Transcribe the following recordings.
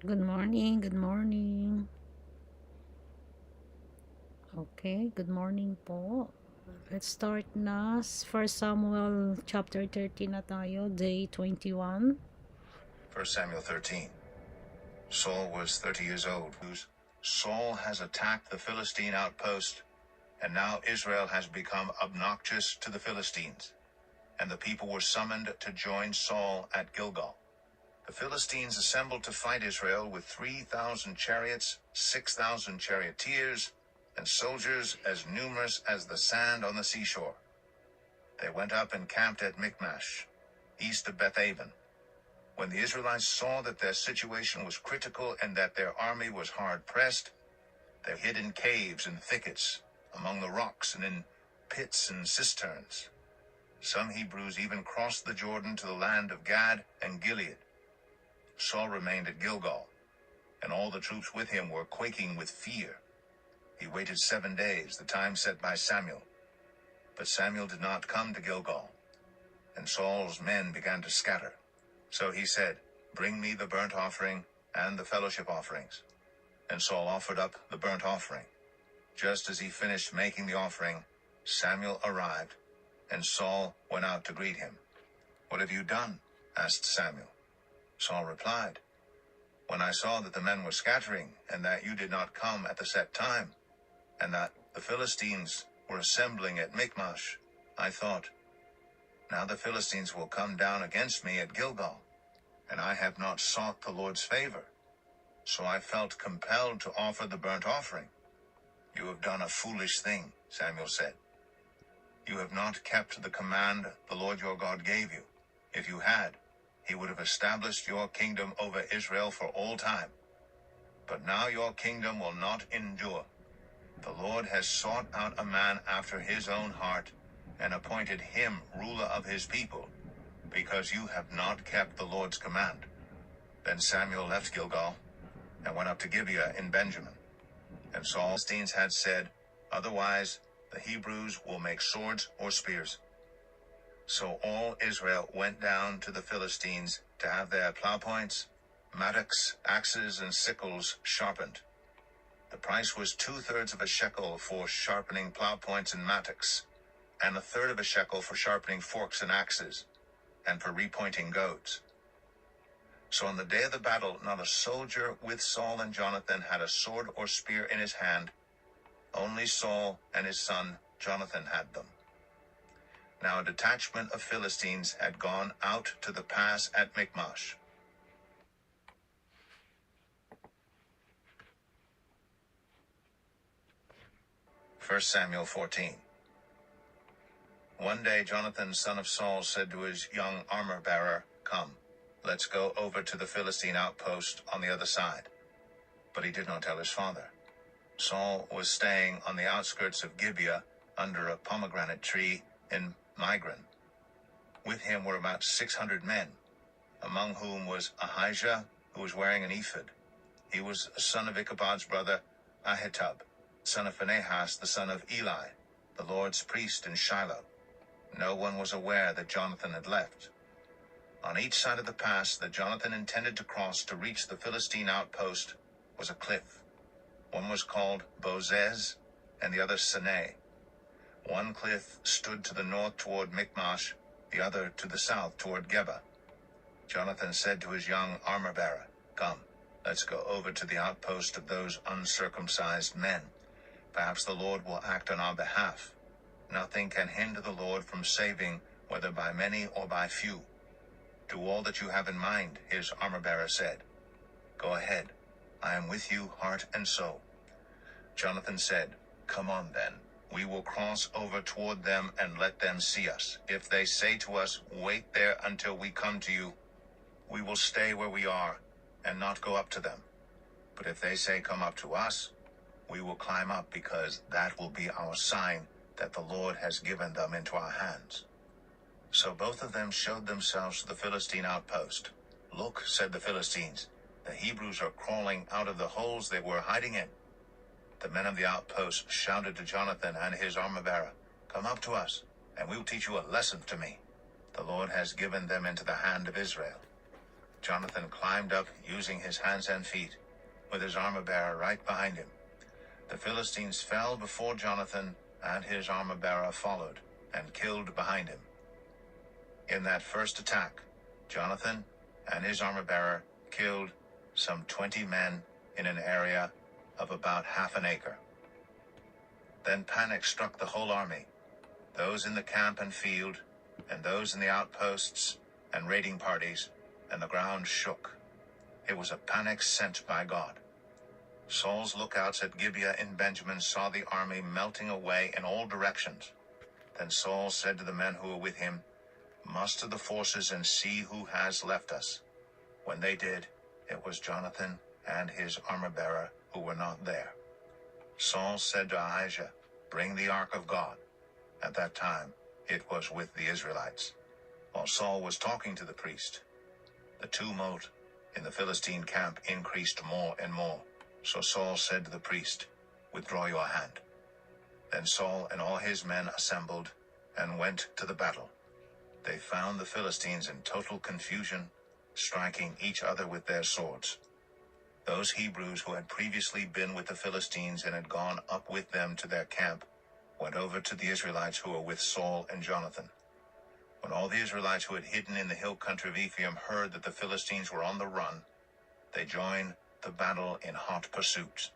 Good morning, good morning. Okay, good morning po. Let's start na. 1 Samuel chapter 13 na tayo, day 21. 1 Samuel 13. Saul was 30 years old. Saul has attacked the Philistine outpost, and now Israel has become obnoxious to the Philistines, and the people were summoned to join Saul at Gilgal. The Philistines assembled to fight Israel with 3,000 chariots, 6,000 charioteers, and soldiers as numerous as the sand on the seashore. They went up and camped at Michmash, east of Bethaven. When the Israelites saw that their situation was critical and that their army was hard-pressed, they hid in caves and thickets, among the rocks and in pits and cisterns. Some Hebrews even crossed the Jordan to the land of Gad and Gilead. Saul remained at Gilgal, and all the troops with him were quaking with fear. He waited 7 days, the time set by Samuel. But Samuel did not come to Gilgal, and Saul's men began to scatter. So he said, "Bring me the burnt offering and the fellowship offerings." And Saul offered up the burnt offering. Just as he finished making the offering, Samuel arrived, and Saul went out to greet him. "What have you done?" asked Samuel. Saul replied, "When I saw that the men were scattering, and that you did not come at the set time, and that the Philistines were assembling at Michmash, I thought, now the Philistines will come down against me at Gilgal, and I have not sought the Lord's favor. So I felt compelled to offer the burnt offering." "You have done a foolish thing," Samuel said. "You have not kept the command the Lord your God gave you. If you had, he would have established your kingdom over Israel for all time. But now your kingdom will not endure. The Lord has sought out a man after his own heart, and appointed him ruler of his people, because you have not kept the Lord's command." Then Samuel left Gilgal, and went up to Gibeah in Benjamin. And Saul's Philistines had said, "Otherwise the Hebrews will make swords or spears." So all Israel went down to the Philistines to have their plowpoints, mattocks, axes, and sickles sharpened. The price was 2/3 of a shekel for sharpening plowpoints and mattocks, and 1/3 of a shekel for sharpening forks and axes, and for repointing goads. So on the day of the battle, not a soldier with Saul and Jonathan had a sword or spear in his hand. Only Saul and his son Jonathan had them. Now a detachment of Philistines had gone out to the pass at Michmash. First Samuel 14. One day Jonathan, son of Saul, said to his young armor-bearer, "Come, let's go over to the Philistine outpost on the other side." But he did not tell his father. Saul was staying on the outskirts of Gibeah under a pomegranate tree in Migron. With him were about 600 men, among whom was Ahijah, who was wearing an ephod. He was a son of Ichabod's brother Ahitub, son of Phinehas, the son of Eli, the Lord's priest in Shiloh. No one was aware that Jonathan had left. On each side of the pass that Jonathan intended to cross to reach the Philistine outpost was a cliff. One was called Bozez, and the other Sinai. One cliff stood to the north toward Michmash, the other to the south toward Geba. Jonathan said to his young armor-bearer, "Come, let's go over to the outpost of those uncircumcised men. Perhaps the Lord will act on our behalf. Nothing can hinder the Lord from saving, whether by many or by few." "Do all that you have in mind," his armor-bearer said. "Go ahead. I am with you, heart and soul." Jonathan said, "Come on then. We will cross over toward them and let them see us. If they say to us, 'Wait there until we come to you,' we will stay where we are and not go up to them. But if they say, 'Come up to us,' we will climb up, because that will be our sign that the Lord has given them into our hands." So both of them showed themselves to the Philistine outpost. "Look," said the Philistines, "the Hebrews are crawling out of the holes they were hiding in." The men of the outpost shouted to Jonathan and his armor-bearer, "Come up to us, and we will teach you a lesson to me. The Lord has given them into the hand of Israel." Jonathan climbed up using his hands and feet, with his armor-bearer right behind him. The Philistines fell before Jonathan, and his armor-bearer followed and killed behind him. In that first attack, Jonathan and his armor-bearer killed some 20 men in an area of about half an acre. Then panic struck the whole army, those in the camp and field, and those in the outposts and raiding parties, and the ground shook. It was a panic sent by God. Saul's lookouts at Gibeah in Benjamin saw the army melting away in all directions. Then Saul said to the men who were with him, "Muster the forces and see who has left us." When they did, it was Jonathan and his armor-bearer who were not there. Saul said to Ahijah, "Bring the ark of God." At that time, it was with the Israelites. While Saul was talking to the priest, the tumult in the Philistine camp increased more and more. So Saul said to the priest, "Withdraw your hand." Then Saul and all his men assembled and went to the battle. They found the Philistines in total confusion, striking each other with their swords. Those Hebrews who had previously been with the Philistines and had gone up with them to their camp went over to the Israelites who were with Saul and Jonathan. When all the Israelites who had hidden in the hill country of Ephraim heard that the Philistines were on the run, they joined the battle in hot pursuit.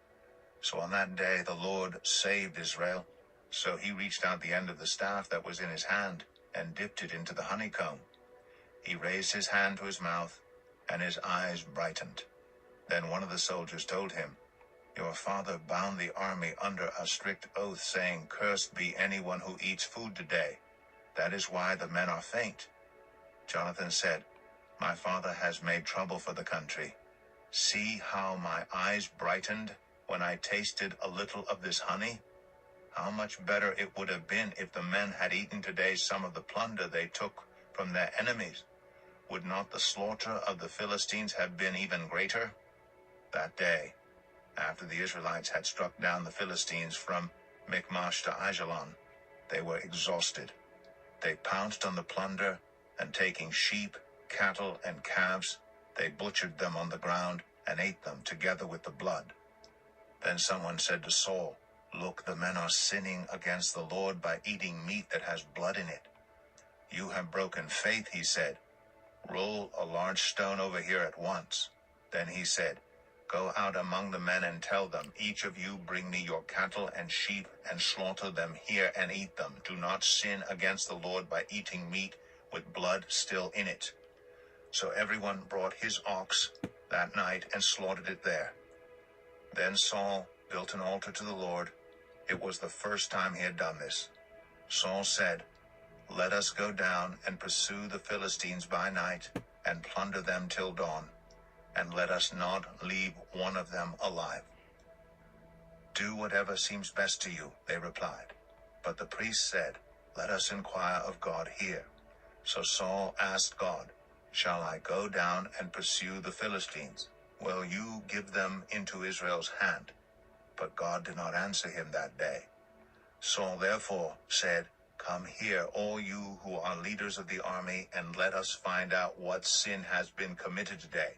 So on that day the Lord saved Israel. So he reached out the end of the staff that was in his hand and dipped it into the honeycomb. He raised his hand to his mouth, and his eyes brightened. Then one of the soldiers told him, "Your father bound the army under a strict oath, saying, 'Cursed be anyone who eats food today.' That is why the men are faint." Jonathan said, "My father has made trouble for the country. See how my eyes brightened when I tasted a little of this honey? How much better it would have been if the men had eaten today some of the plunder they took from their enemies. Would not the slaughter of the Philistines have been even greater?" That day, after the Israelites had struck down the Philistines from Michmash to Aijalon, they were exhausted. They pounced on the plunder, and taking sheep, cattle, and calves, they butchered them on the ground and ate them together with the blood. Then someone said to Saul, "Look, the men are sinning against the Lord by eating meat that has blood in it." "You have broken faith," he said. "Roll a large stone over here at once." Then he said, "Go out among the men and tell them, 'Each of you bring me your cattle and sheep and slaughter them here and eat them. Do not sin against the Lord by eating meat with blood still in it.'" So everyone brought his ox that night and slaughtered it there. Then Saul built an altar to the Lord. It was the first time he had done this. Saul said, "Let us go down and pursue the Philistines by night and plunder them till dawn, and let us not leave one of them alive." "Do whatever seems best to you," they replied. But the priest said, "Let us inquire of God here." So Saul asked God, "Shall I go down and pursue the Philistines? Will you give them into Israel's hand?" But God did not answer him that day. Saul therefore said, "Come here, all you who are leaders of the army, and let us find out what sin has been committed today.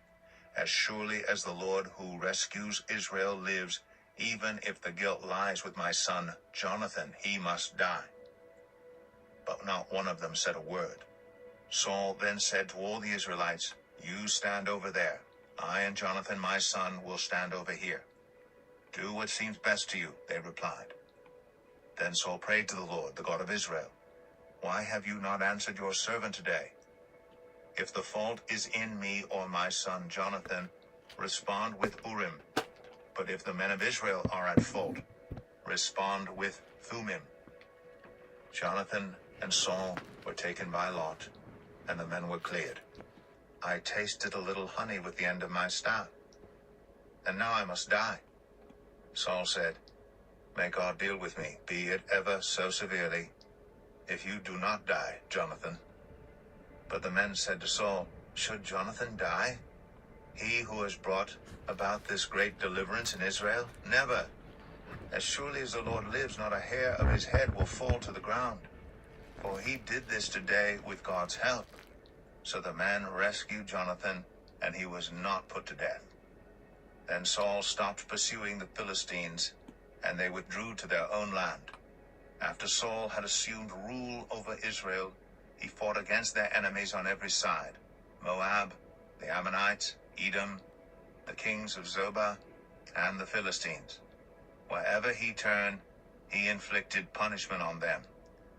As surely as the Lord who rescues Israel lives, even if the guilt lies with my son Jonathan, he must die." But not one of them said a word. Saul then said to all the Israelites, "You stand over there. I and Jonathan my son will stand over here." "Do what seems best to you," they replied. Then Saul prayed to the Lord, the God of Israel, "Why have you not answered your servant today? If the fault is in me or my son Jonathan, respond with Urim. But if the men of Israel are at fault, respond with Thummim." Jonathan and Saul were taken by lot, and the men were cleared. "I tasted a little honey with the end of my staff, and now I must die." Saul said, "May God deal with me, be it ever so severely, if you do not die, Jonathan." But the men said to Saul, "Should Jonathan die? He who has brought about this great deliverance in Israel? Never! As surely as the Lord lives, not a hair of his head will fall to the ground. For he did this today with God's help." So the men rescued Jonathan and he was not put to death. Then Saul stopped pursuing the Philistines, and they withdrew to their own land. After Saul had assumed rule over Israel, he fought against their enemies on every side: Moab, the Ammonites, Edom, the kings of Zobah, and the Philistines. Wherever he turned, he inflicted punishment on them.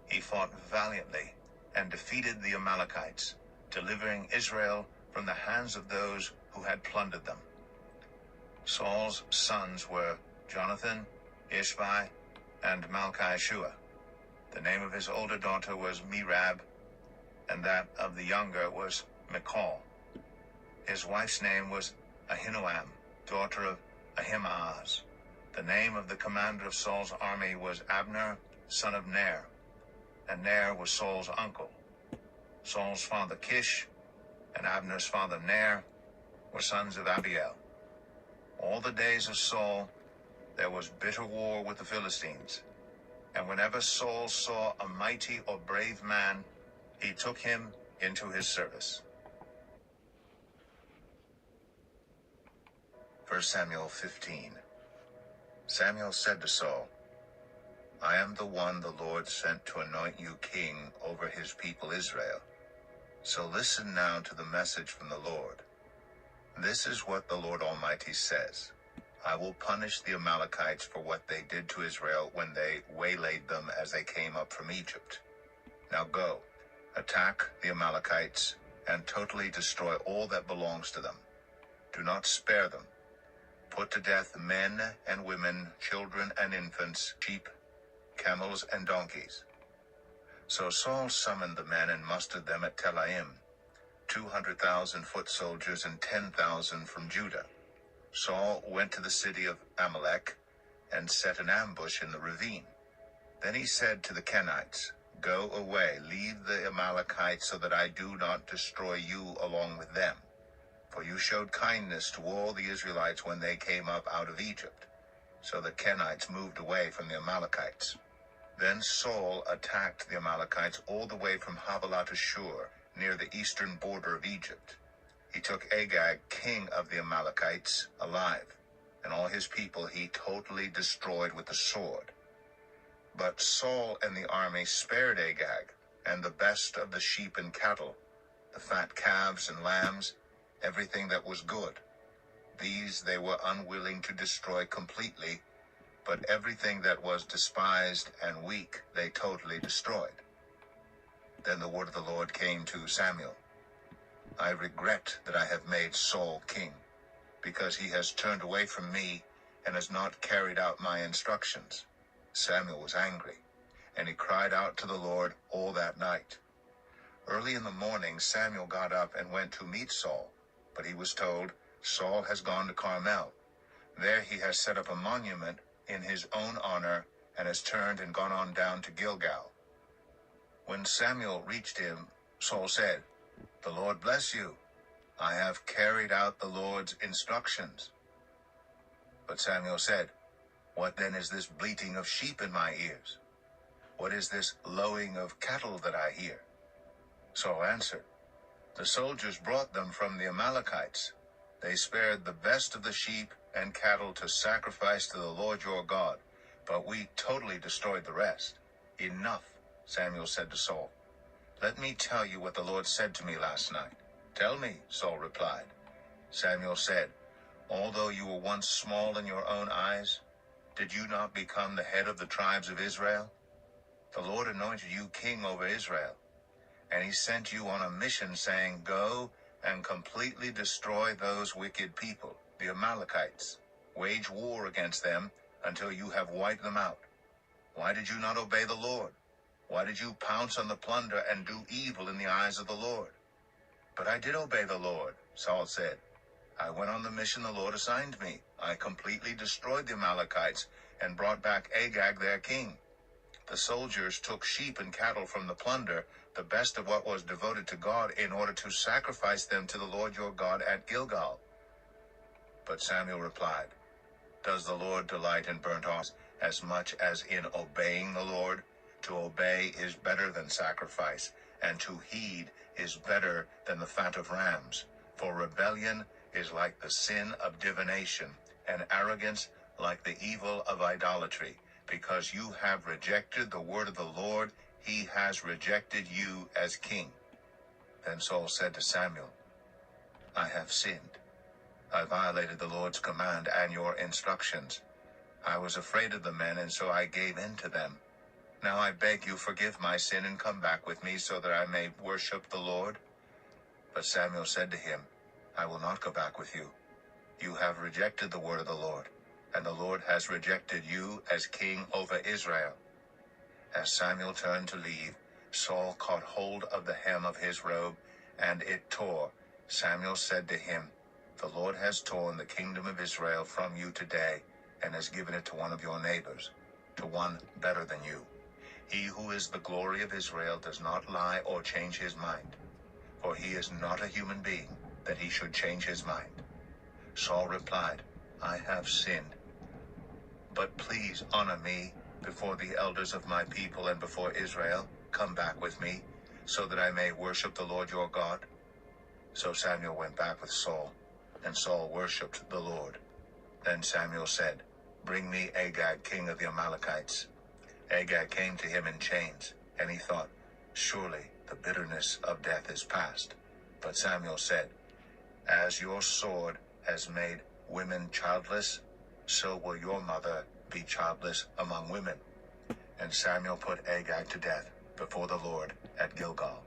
He fought valiantly and defeated the Amalekites, delivering Israel from the hands of those who had plundered them. Saul's sons were Jonathan, Ishvi, and Malchi-Shua. The name of his older daughter was Merab, and that of the younger was Michal. His wife's name was Ahinoam, daughter of Ahimaaz. The name of the commander of Saul's army was Abner, son of Ner, and Ner was Saul's uncle. Saul's father Kish and Abner's father Ner were sons of Abiel. All the days of Saul there was bitter war with the Philistines, and whenever Saul saw a mighty or brave man, he took him into his service. 1 Samuel 15. Samuel said to Saul, I am the one the Lord sent to anoint you king over his people Israel. So listen now to the message from the Lord. This is what the Lord Almighty says. I will punish the Amalekites for what they did to Israel when they waylaid them as they came up from Egypt. Now go, attack the Amalekites, and totally destroy all that belongs to them. Do not spare them. Put to death men and women, children and infants, sheep, camels and donkeys. So Saul summoned the men and mustered them at Telaim, 200,000 foot soldiers and 10,000 from Judah. Saul went to the city of Amalek and set an ambush in the ravine. Then he said to the Kenites, Go away, leave the Amalekites so that I do not destroy you along with them. For you showed kindness to all the Israelites when they came up out of Egypt. So the Kenites moved away from the Amalekites. Then Saul attacked the Amalekites all the way from Havilah to Shur, near the eastern border of Egypt. He took Agag, king of the Amalekites, alive, and all his people he totally destroyed with the sword. But Saul and the army spared Agag, and the best of the sheep and cattle, the fat calves and lambs, everything that was good. These they were unwilling to destroy completely, but everything that was despised and weak they totally destroyed. Then the word of the Lord came to Samuel. I regret that I have made Saul king, because he has turned away from me and has not carried out my instructions. Samuel was angry, and he cried out to the Lord all that night. Early in the morning Samuel got up and went to meet Saul, but he was told, Saul has gone to Carmel. There he has set up a monument in his own honor and has turned and gone on down to Gilgal. When Samuel reached him, Saul said, The Lord bless you. I have carried out the Lord's instructions. But Samuel said, What then is this bleating of sheep in my ears? What is this lowing of cattle that I hear? Saul answered, The soldiers brought them from the Amalekites. They spared the best of the sheep and cattle to sacrifice to the Lord your God, but we totally destroyed the rest. Enough, Samuel said to Saul. Let me tell you what the Lord said to me last night. Tell me, Saul replied. Samuel said, Although you were once small in your own eyes, did you not become the head of the tribes of Israel? The Lord anointed you king over Israel, and he sent you on a mission saying, Go and completely destroy those wicked people, the Amalekites. Wage war against them until you have wiped them out. Why did you not obey the Lord? Why did you pounce on the plunder and do evil in the eyes of the Lord? But I did obey the Lord, Saul said. I went on the mission the Lord assigned me. I completely destroyed the Amalekites and brought back Agag their king. The soldiers took sheep and cattle from the plunder, the best of what was devoted to God, in order to sacrifice them to the Lord your God at Gilgal. But Samuel replied, Does the Lord delight in burnt offerings as much as in obeying the Lord? To obey is better than sacrifice, and to heed is better than the fat of rams. For rebellion is like the sin of divination, and arrogance like the evil of idolatry. Because you have rejected the word of the Lord, he has rejected you as king. Then Saul said to Samuel, I have sinned. I violated the Lord's command and your instructions. I was afraid of the men, and so I gave in to them. Now I beg you, forgive my sin and come back with me so that I may worship the Lord. But Samuel said to him, I will not go back with you. You have rejected the word of the Lord, and the Lord has rejected you as king over Israel. As Samuel turned to leave, Saul caught hold of the hem of his robe, and it tore. Samuel said to him, The Lord has torn the kingdom of Israel from you today, and has given it to one of your neighbors, to one better than you. He who is the glory of Israel does not lie or change his mind, for he is not a human being, that he should change his mind. Saul replied, I have sinned. But please honor me before the elders of my people and before Israel. Come back with me, so that I may worship the Lord your God. So Samuel went back with Saul, and Saul worshipped the Lord. Then Samuel said, Bring me Agag, king of the Amalekites. Agag came to him in chains, and he thought, Surely the bitterness of death is past. But Samuel said, As your sword has made women childless, so will your mother be childless among women. And Samuel put Agag to death before the Lord at Gilgal.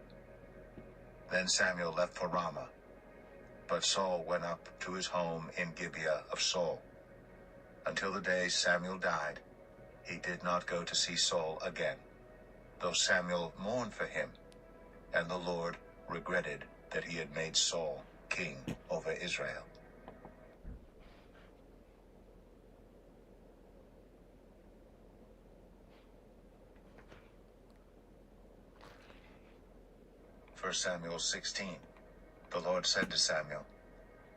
Then Samuel left for Ramah, but Saul went up to his home in Gibeah of Saul. Until the day Samuel died, he did not go to see Saul again, though Samuel mourned for him, and the Lord regretted that he had made Saul king over Israel. First Samuel 16. The Lord said to Samuel,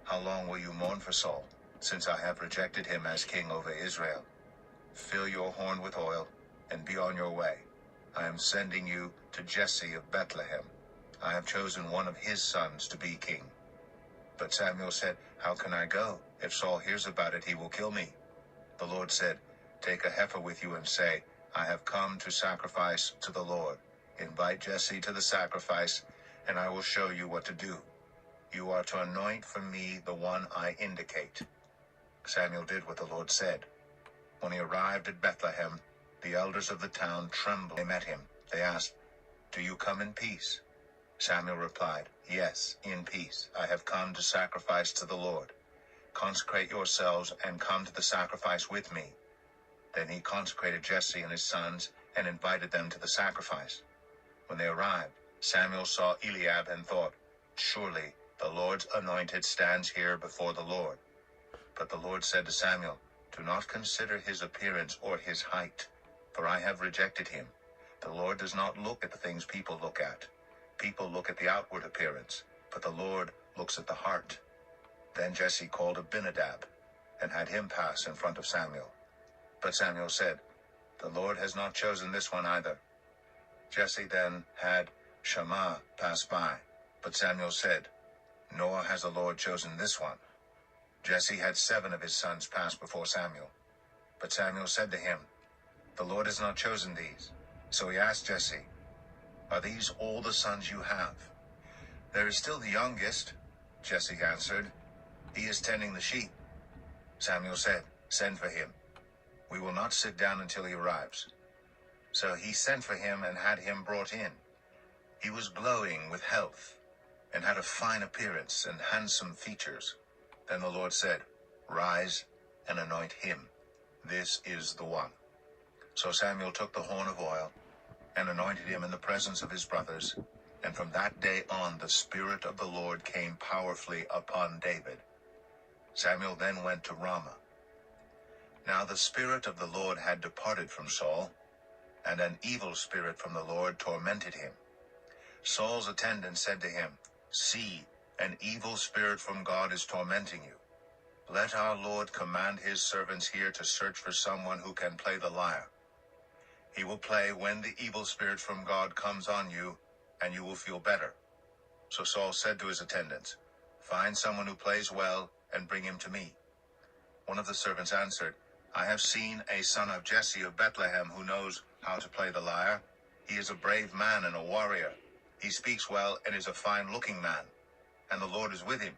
How long will you mourn for Saul, since I have rejected him as king over Israel? Fill your horn with oil, and be on your way. I am sending you to Jesse of Bethlehem. I have chosen one of his sons to be king. But Samuel said, How can I go? If Saul hears about it, he will kill me. The Lord said, Take a heifer with you and say, I have come to sacrifice to the Lord. Invite Jesse to the sacrifice, and I will show you what to do. You are to anoint for me the one I indicate. Samuel did what the Lord said. When he arrived at Bethlehem, the elders of the town trembled. They met him. They asked, Do you come in peace? Samuel replied, Yes, in peace. I have come to sacrifice to the Lord. Consecrate yourselves and come to the sacrifice with me. Then he consecrated Jesse and his sons and invited them to the sacrifice. When they arrived, Samuel saw Eliab and thought, Surely the Lord's anointed stands here before the Lord. But the Lord said to Samuel, Do not consider his appearance or his height, for I have rejected him. The Lord does not look at the things people look at. People look at the outward appearance, but the Lord looks at the heart. Then Jesse called Abinadab and had him pass in front of Samuel. But Samuel said, The Lord has not chosen this one either. Jesse then had Shammah pass by, but Samuel said, Nor has the Lord chosen this one. Jesse had 7 of his sons pass before Samuel. But Samuel said to him, The Lord has not chosen these. So he asked Jesse, Are these all the sons you have? There is still the youngest, Jesse answered. He is tending the sheep. Samuel said, Send for him. We will not sit down until he arrives. So he sent for him and had him brought in. He was glowing with health and had a fine appearance and handsome features. Then the Lord said, Rise and anoint him. This is the one. So Samuel took the horn of oil and anointed him in the presence of his brothers. And from that day on, the Spirit of the Lord came powerfully upon David. Samuel then went to Ramah. Now the Spirit of the Lord had departed from Saul, and an evil spirit from the Lord tormented him. Saul's attendant said to him, See, an evil spirit from God is tormenting you. Let our Lord command his servants here to search for someone who can play the lyre. He will play when the evil spirit from God comes on you, and you will feel better. So Saul said to his attendants, Find someone who plays well and bring him to me." One of the servants answered, "I have seen a son of Jesse of Bethlehem who knows how to play the lyre. He is a brave man and a warrior. He speaks well and is a fine-looking man, and the Lord is with him."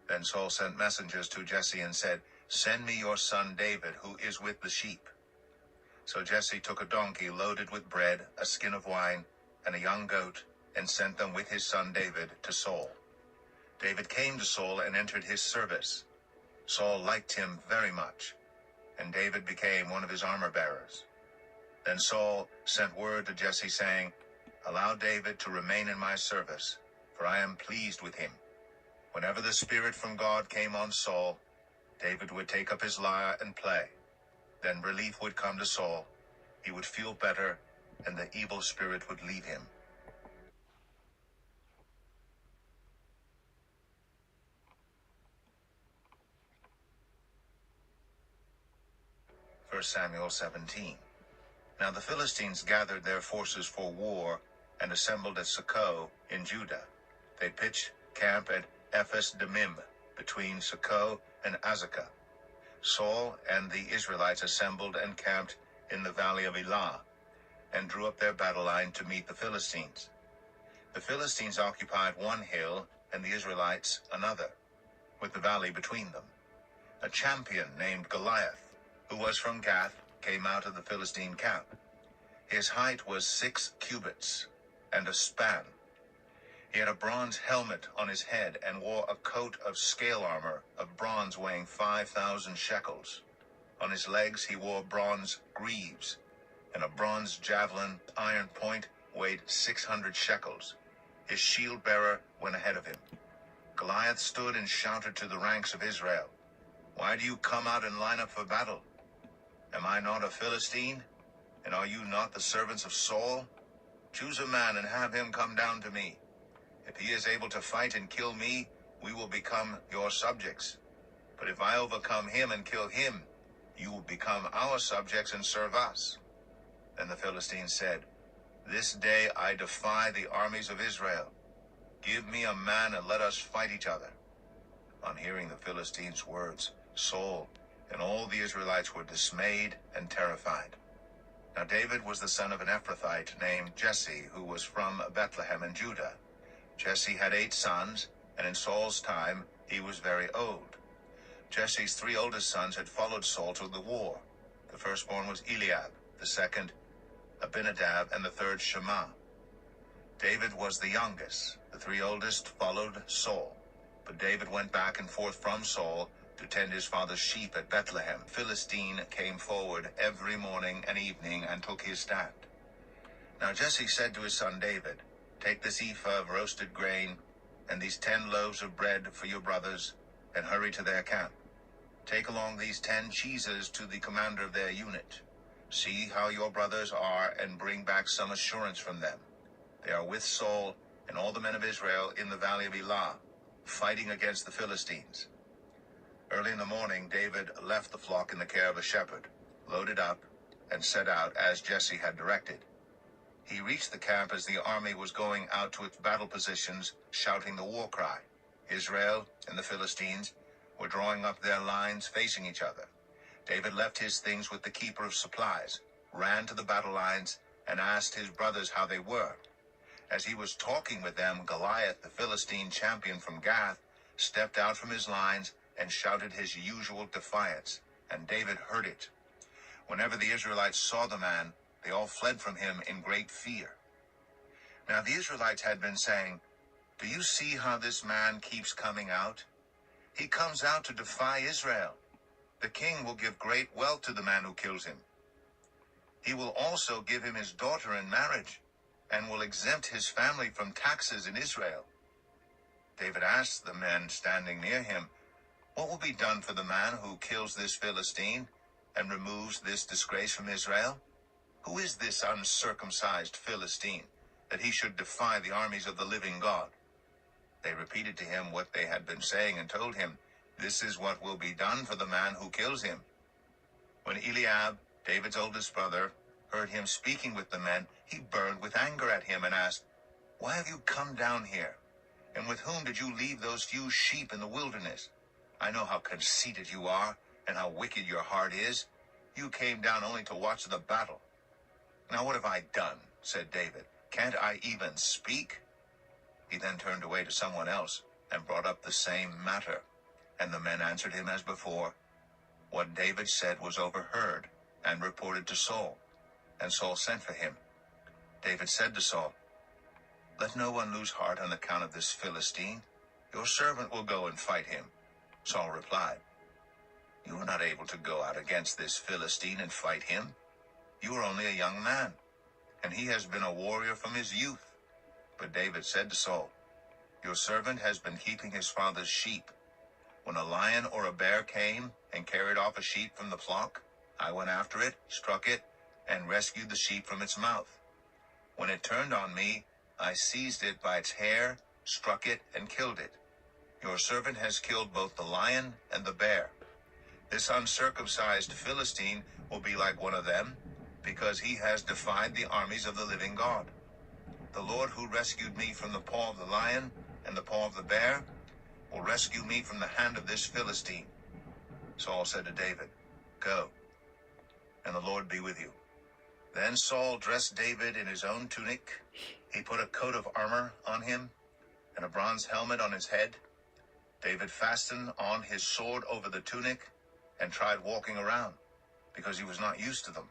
Then Saul sent messengers to Jesse and said, "Send me your son David, who is with the sheep." So Jesse took a donkey loaded with bread, a skin of wine, and a young goat, and sent them with his son David to Saul. David came to Saul and entered his service. Saul liked him very much, and David became one of his armor-bearers. Then Saul sent word to Jesse, saying, "Allow David to remain in my service, for I am pleased with him." Whenever the Spirit from God came on Saul, David would take up his lyre and play. Then relief would come to Saul. He would feel better, and the evil spirit would leave him. 1 Samuel 17. Now the Philistines gathered their forces for war and assembled at Socoh in Judah. They pitched camp at Ephes-Dammim, between Socoh and Azekah. Saul and the Israelites assembled and camped in the valley of Elah, and drew up their battle line to meet the Philistines. The Philistines occupied one hill, and the Israelites another, with the valley between them. A champion named Goliath, who was from Gath, came out of the Philistine camp. His height was 6 cubits and a span. He had a bronze helmet on his head and wore a coat of scale armor of bronze weighing 5,000 shekels. On his legs he wore bronze greaves, and a bronze javelin iron point weighed 600 shekels. His shield-bearer went ahead of him. Goliath stood and shouted to the ranks of Israel, "Why do you come out and line up for battle? Am I not a Philistine? And are you not the servants of Saul? Choose a man and have him come down to me. If he is able to fight and kill me, we will become your subjects. But if I overcome him and kill him, you will become our subjects and serve us." Then the Philistines said, "This day I defy the armies of Israel. Give me a man and let us fight each other." On hearing the Philistines' words, Saul and all the Israelites were dismayed and terrified. Now David was the son of an Ephrathite named Jesse, who was from Bethlehem in Judah. Jesse had 8 sons, and in Saul's time he was very old. Jesse's 3 oldest sons had followed Saul to the war. The firstborn was Eliab, the second Abinadab, and the third Shammah. David was the youngest. The 3 oldest followed Saul, but David went back and forth from Saul to tend his father's sheep at Bethlehem. Philistine came forward every morning and evening and took his stand. Now Jesse said to his son David, "Take this ephah of roasted grain and these 10 loaves of bread for your brothers, and hurry to their camp. Take along these 10 cheeses to the commander of their unit. See how your brothers are, and bring back some assurance from them. They are with Saul and all the men of Israel in the valley of Elah, fighting against the Philistines." Early in the morning, David left the flock in the care of a shepherd, loaded up, and set out as Jesse had directed. He reached the camp as the army was going out to its battle positions, shouting the war cry. Israel and the Philistines were drawing up their lines facing each other. David left his things with the keeper of supplies, ran to the battle lines, and asked his brothers how they were. As he was talking with them, Goliath, the Philistine champion from Gath, stepped out from his lines and shouted his usual defiance, and David heard it. Whenever the Israelites saw the man, they all fled from him in great fear. Now the Israelites had been saying, "Do you see how this man keeps coming out? He comes out to defy Israel. The king will give great wealth to the man who kills him. He will also give him his daughter in marriage, and will exempt his family from taxes in Israel." David asked the men standing near him, "What will be done for the man who kills this Philistine and removes this disgrace from Israel? Who is this uncircumcised Philistine, that he should defy the armies of the living God?" They repeated to him what they had been saying and told him, "This is what will be done for the man who kills him." When Eliab, David's oldest brother, heard him speaking with the men, he burned with anger at him and asked, "Why have you come down here? And with whom did you leave those few sheep in the wilderness? I know how conceited you are, and how wicked your heart is. You came down only to watch the battle. Now what have I done? Said David. Can't I even speak? He then turned away to someone else, and brought up the same matter. And the men answered him as before. What David said was overheard, and reported to Saul. And Saul sent for him. David said to Saul, Let no one lose heart on account of this Philistine. Your servant will go and fight him. Saul replied, You are not able to go out against this Philistine and fight him. You are only a young man, and he has been a warrior from his youth. But David said to Saul, Your servant has been keeping his father's sheep. When a lion or a bear came and carried off a sheep from the flock, I went after it, struck it, and rescued the sheep from its mouth. When it turned on me, I seized it by its hair, struck it, and killed it. Your servant has killed both the lion and the bear. This uncircumcised Philistine will be like one of them, because he has defied the armies of the living God. The Lord who rescued me from the paw of the lion and the paw of the bear will rescue me from the hand of this Philistine. Saul said to David, Go, and the Lord be with you. Then Saul dressed David in his own tunic. He put a coat of armor on him and a bronze helmet on his head. David fastened on his sword over the tunic and tried walking around, because he was not used to them.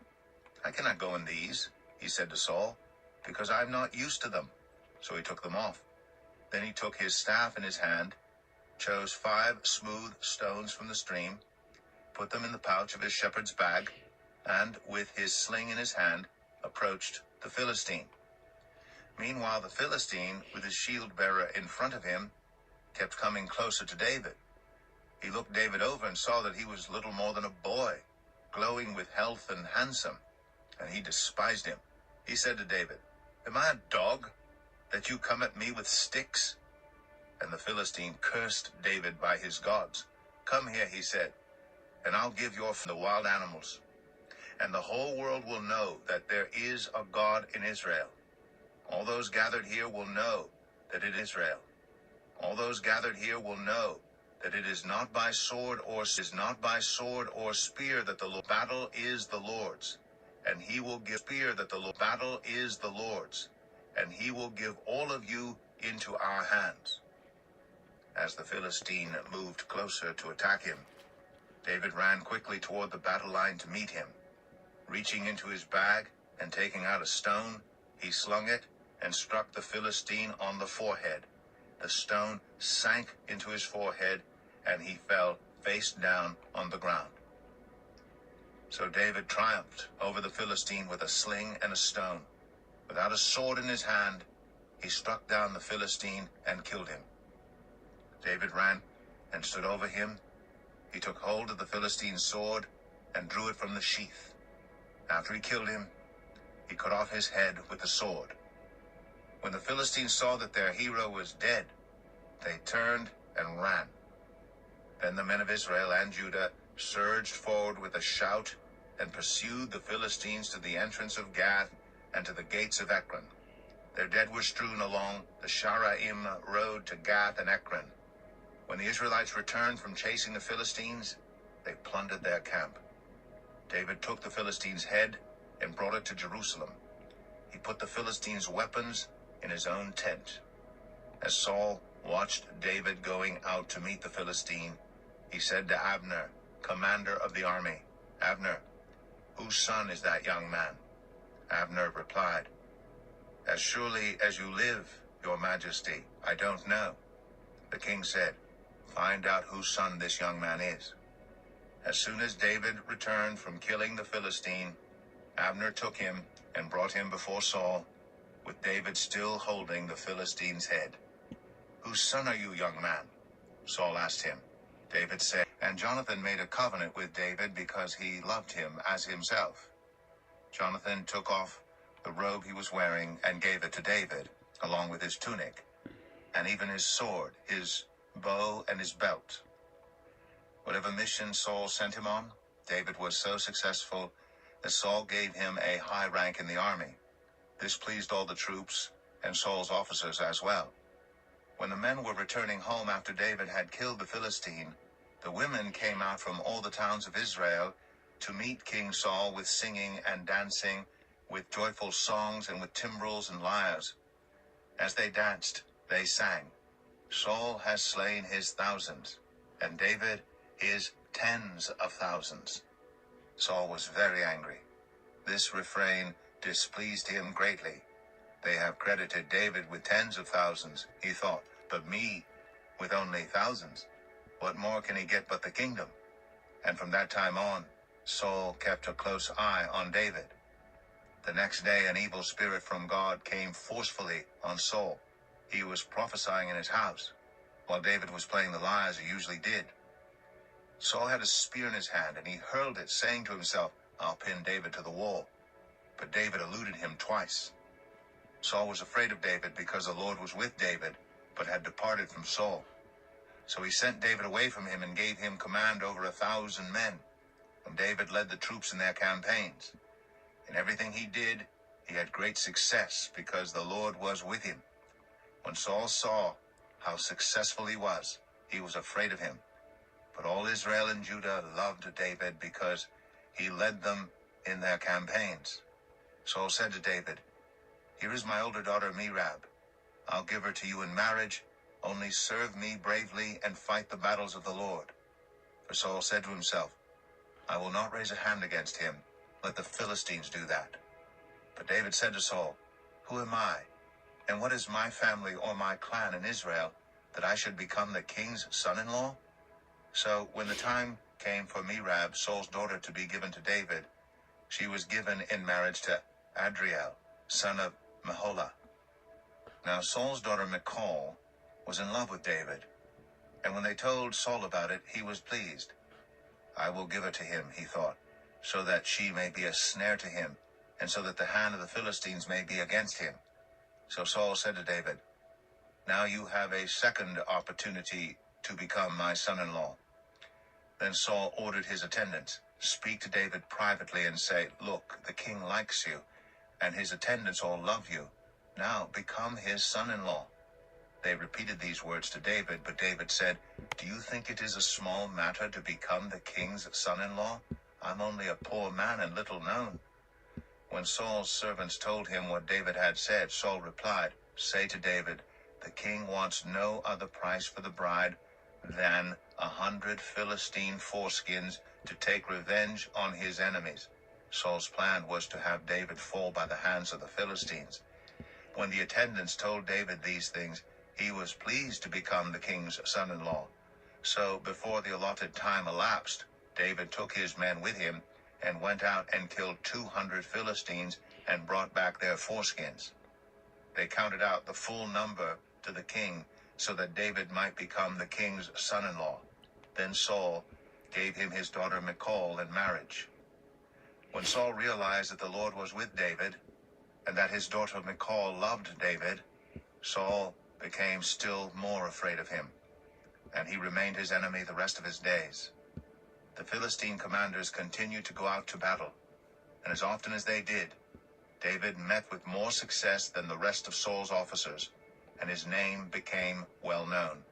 I cannot go in these, he said to Saul, because I am not used to them. So he took them off. Then he took his staff in his hand, chose 5 smooth stones from the stream, put them in the pouch of his shepherd's bag, and with his sling in his hand, approached the Philistine. Meanwhile, the Philistine, with his shield-bearer in front of him, kept coming closer to David. He looked David over and saw that he was little more than a boy, glowing with health and handsome, and he despised him. He said to David, Am I a dog, that you come at me with sticks? And the Philistine cursed David by his gods. Come here, he said, and I'll give you the wild animals. And the whole world will know that there is a God in Israel. All those gathered here will know that it is Israel. All those gathered here will know that it is not by sword or spear that the battle is the Lord's, and he will give spear that the battle is the Lord's, and he will give all of you into our hands. As the Philistine moved closer to attack him, David ran quickly toward the battle line to meet him. Reaching into his bag and taking out a stone, he slung it and struck the Philistine on the forehead. The stone sank into his forehead, and he fell face down on the ground. So David triumphed over the Philistine with a sling and a stone. Without a sword in his hand, he struck down the Philistine and killed him. David ran and stood over him. He took hold of the Philistine's sword and drew it from the sheath. After he killed him, he cut off his head with the sword. When the Philistines saw that their hero was dead, they turned and ran. Then the men of Israel and Judah surged forward with a shout and pursued the Philistines to the entrance of Gath and to the gates of Ekron. Their dead were strewn along the Sharaim road to Gath and Ekron. When the Israelites returned from chasing the Philistines, they plundered their camp. David took the Philistines' head and brought it to Jerusalem. He put the Philistines' weapons in his own tent. As Saul watched David going out to meet the Philistine, he said to Abner, commander of the army, Abner, whose son is that young man? Abner replied, As surely as you live, your majesty, I don't know. The king said, Find out whose son this young man is. As soon as David returned from killing the Philistine, Abner took him and brought him before Saul, with David still holding the Philistine's head. Whose son are you, young man? Saul asked him. David said, and Jonathan made a covenant with David because he loved him as himself. Jonathan took off the robe he was wearing and gave it to David, along with his tunic, and even his sword, his bow, and his belt. Whatever mission Saul sent him on, David was so successful that Saul gave him a high rank in the army. This pleased all the troops and Saul's officers as well. When the men were returning home after David had killed the Philistine, the women came out from all the towns of Israel to meet King Saul with singing and dancing, with joyful songs and with timbrels and lyres. As they danced, they sang, "Saul has slain his thousands, and David his tens of thousands." Saul was very angry. This refrain displeased him greatly. They have credited David with tens of thousands, he thought, but me with only thousands. What more can he get but the kingdom? And from that time on, Saul kept a close eye on David. The next day, an evil spirit from God came forcefully on Saul. He was prophesying in his house, while David was playing the lyre as he usually did. Saul had a spear in his hand, and he hurled it, saying to himself, "I'll pin David to the wall." But David eluded him twice. Saul was afraid of David because the Lord was with David, but had departed from Saul. So he sent David away from him and gave him command over 1,000 men. And David led the troops in their campaigns. In everything he did, he had great success because the Lord was with him. When Saul saw how successful he was afraid of him. But all Israel and Judah loved David because he led them in their campaigns. Saul said to David, "Here is my older daughter Merab. I'll give her to you in marriage. Only serve me bravely and fight the battles of the Lord." For Saul said to himself, "I will not raise a hand against him. Let the Philistines do that." But David said to Saul, "Who am I? And what is my family or my clan in Israel, that I should become the king's son-in-law?" So when the time came for Merab, Saul's daughter, to be given to David, she was given in marriage to Adriel, son of Meholah. Now Saul's daughter Michal was in love with David, and when they told Saul about it, he was pleased. "I will give her to him," he thought, "so that she may be a snare to him, and so that the hand of the Philistines may be against him." So Saul said to David, "Now you have a second opportunity to become my son-in-law." Then Saul ordered his attendants, "Speak to David privately and say, 'Look, the king likes you, and his attendants all love you. Now become his son-in-law.'" They repeated these words to David, but David said, "Do you think it is a small matter to become the king's son-in-law? I'm only a poor man and little known." When Saul's servants told him what David had said, Saul replied, "Say to David, 'The king wants no other price for the bride than 100 Philistine foreskins to take revenge on his enemies.'" Saul's plan was to have David fall by the hands of the Philistines. When the attendants told David these things, he was pleased to become the king's son-in-law. So before the allotted time elapsed, David took his men with him and went out and killed 200 Philistines and brought back their foreskins. They counted out the full number to the king so that David might become the king's son-in-law. Then Saul gave him his daughter Michal in marriage. When Saul realized that the Lord was with David and that his daughter Michal loved David, Saul became still more afraid of him, and he remained his enemy the rest of his days. The Philistine commanders continued to go out to battle, and as often as they did, David met with more success than the rest of Saul's officers, and his name became well known.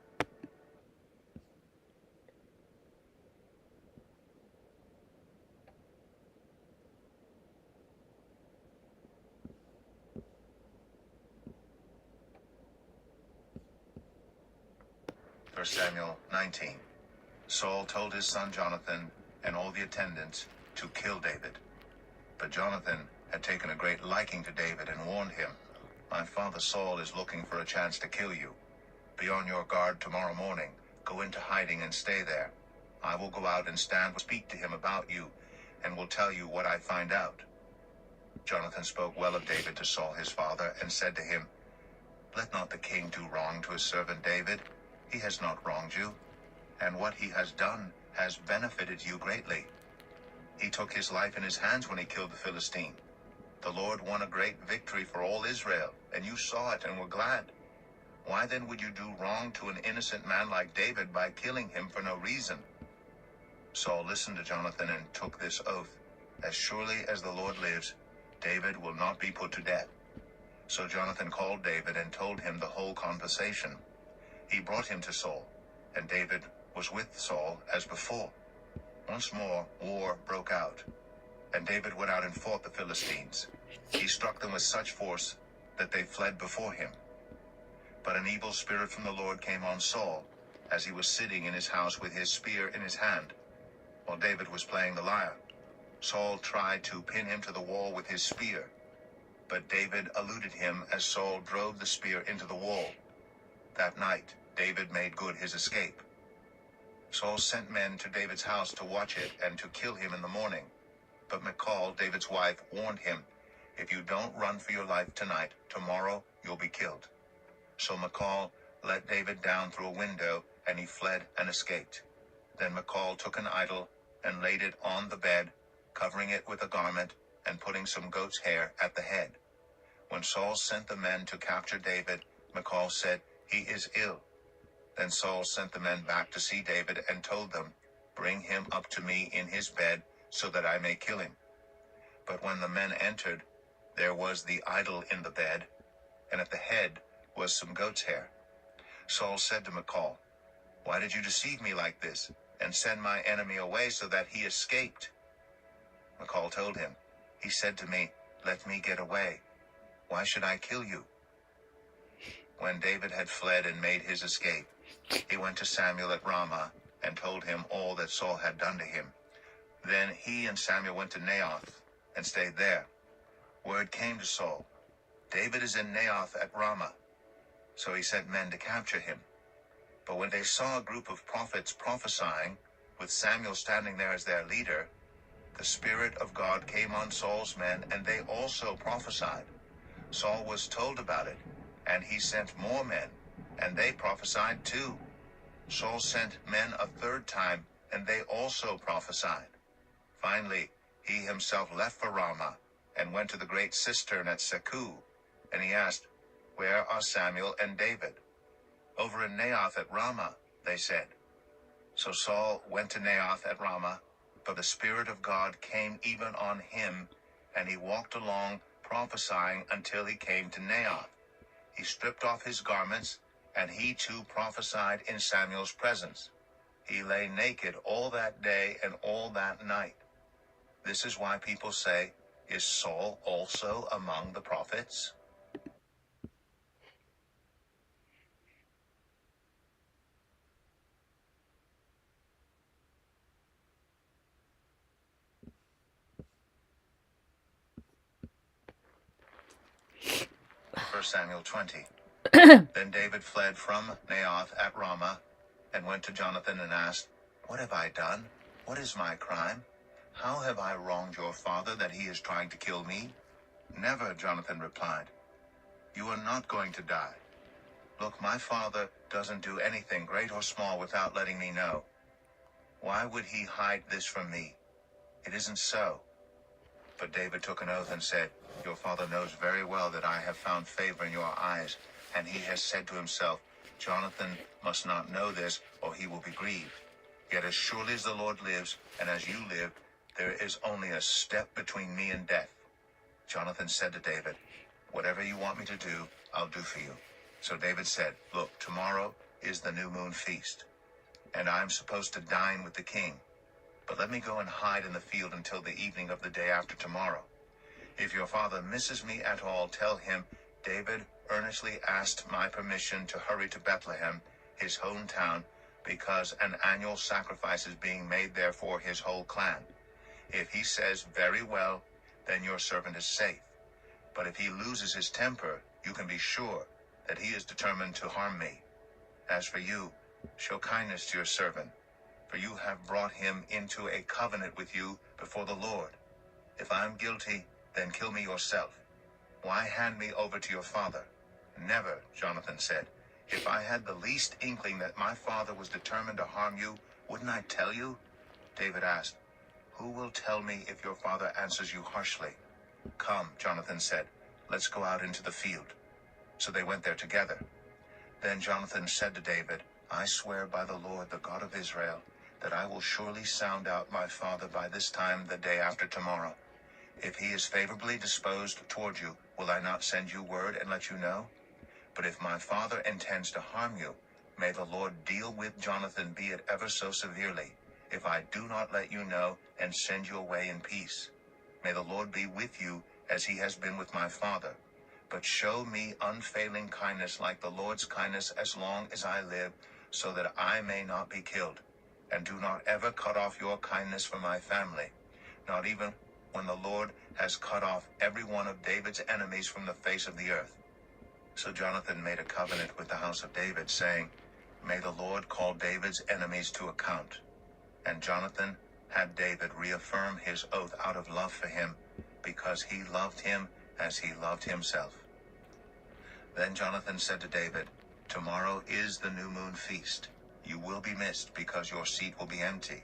First Samuel 19. Saul told his son Jonathan and all the attendants to kill David. But Jonathan had taken a great liking to David and warned him, "My father Saul is looking for a chance to kill you. Be on your guard tomorrow morning. Go into hiding and stay there. I will go out and speak to him about you, and will tell you what I find out." Jonathan spoke well of David to Saul his father, and said to him, "Let not the king do wrong to his servant David. He has not wronged you, and what he has done has benefited you greatly. He took his life in his hands when he killed the Philistine. The Lord won a great victory for all Israel, and you saw it and were glad. Why then would you do wrong to an innocent man like David by killing him for no reason?" Saul listened to Jonathan and took this oath, "As surely as the Lord lives, David will not be put to death." So Jonathan called David and told him the whole conversation. He brought him to Saul, and David was with Saul as before. Once more, war broke out, and David went out and fought the Philistines. He struck them with such force that they fled before him. But an evil spirit from the Lord came on Saul, as he was sitting in his house with his spear in his hand, while David was playing the lyre. Saul tried to pin him to the wall with his spear, but David eluded him as Saul drove the spear into the wall. That night, David made good his escape. Saul sent men to David's house to watch it and to kill him in the morning. But Michal, David's wife, warned him, "If you don't run for your life tonight, tomorrow you'll be killed." So Michal let David down through a window, and he fled and escaped. Then Michal took an idol and laid it on the bed, covering it with a garment and putting some goat's hair at the head. When Saul sent the men to capture David, Michal said, "He is ill." Then Saul sent the men back to see David and told them, "Bring him up to me in his bed so that I may kill him." But when the men entered, there was the idol in the bed, and at the head was some goat's hair. Saul said to Michal, "Why did you deceive me like this and send my enemy away so that he escaped?" Michal told him, "He said to me, 'Let me get away. Why should I kill you?'" When David had fled and made his escape, he went to Samuel at Ramah and told him all that Saul had done to him. Then he and Samuel went to Naioth and stayed there. Word came to Saul, "David is in Naioth at Ramah." So he sent men to capture him. But when they saw a group of prophets prophesying, with Samuel standing there as their leader, the Spirit of God came on Saul's men, and they also prophesied. Saul was told about it, and he sent more men, and they prophesied too. Saul sent men a third time, and they also prophesied. Finally, he himself left for Ramah and went to the great cistern at Seku, and he asked, "Where are Samuel and David?" "Over in Naioth at Ramah," they said. So Saul went to Naioth at Ramah, but the Spirit of God came even on him, and he walked along prophesying until he came to Naioth. He stripped off his garments, and he too prophesied in Samuel's presence. He lay naked all that day and all that night. This is why people say, "Is Saul also among the prophets?" First Samuel 20. Then David fled from Naioth at Ramah and went to Jonathan and asked, "What have I done? What is my crime? How have I wronged your father that he is trying to kill me?" "Never," Jonathan replied. "You are not going to die. Look, my father doesn't do anything great or small without letting me know. Why would he hide this from me? It isn't so." But David took an oath and said, "Your father knows very well that I have found favor in your eyes, and he has said to himself, 'Jonathan must not know this, or he will be grieved.' Yet as surely as the Lord lives, and as you live, there is only a step between me and death." Jonathan said to David, "Whatever you want me to do, I'll do for you." So David said, "Look, tomorrow is the new moon feast, and I am supposed to dine with the king. But let me go and hide in the field until the evening of the day after tomorrow. If your father misses me at all, tell him, 'David earnestly asked my permission to hurry to Bethlehem, his hometown, because an annual sacrifice is being made there for his whole clan.' If he says, 'Very well,' then your servant is safe. But if he loses his temper, you can be sure that he is determined to harm me. As for you, show kindness to your servant, for you have brought him into a covenant with you before the Lord. If I am guilty, then kill me yourself. Why hand me over to your father?" "Never," Jonathan said. "If I had the least inkling that my father was determined to harm you, wouldn't I tell you?" David asked, "Who will tell me if your father answers you harshly?" "Come," Jonathan said, "let's go out into the field." So they went there together. Then Jonathan said to David, "I swear by the Lord, the God of Israel, that I will surely sound out my father by this time the day after tomorrow. If he is favorably disposed toward you, will I not send you word and let you know? But if my father intends to harm you, May the Lord deal with Jonathan, be it ever so severely, if I do not let you know and send you away in peace. May the Lord be with you as he has been with my father. But show me unfailing kindness like the Lord's kindness as long as I live, so that I may not be killed. And do not ever cut off your kindness from my family, not even when the Lord has cut off every one of David's enemies from the face of the earth. So Jonathan made a covenant with the house of David, saying, May the Lord call David's enemies to account. And Jonathan had David reaffirm his oath out of love for him, because he loved him as he loved himself. Then Jonathan said to David, Tomorrow is the new moon feast. You will be missed, because your seat will be empty.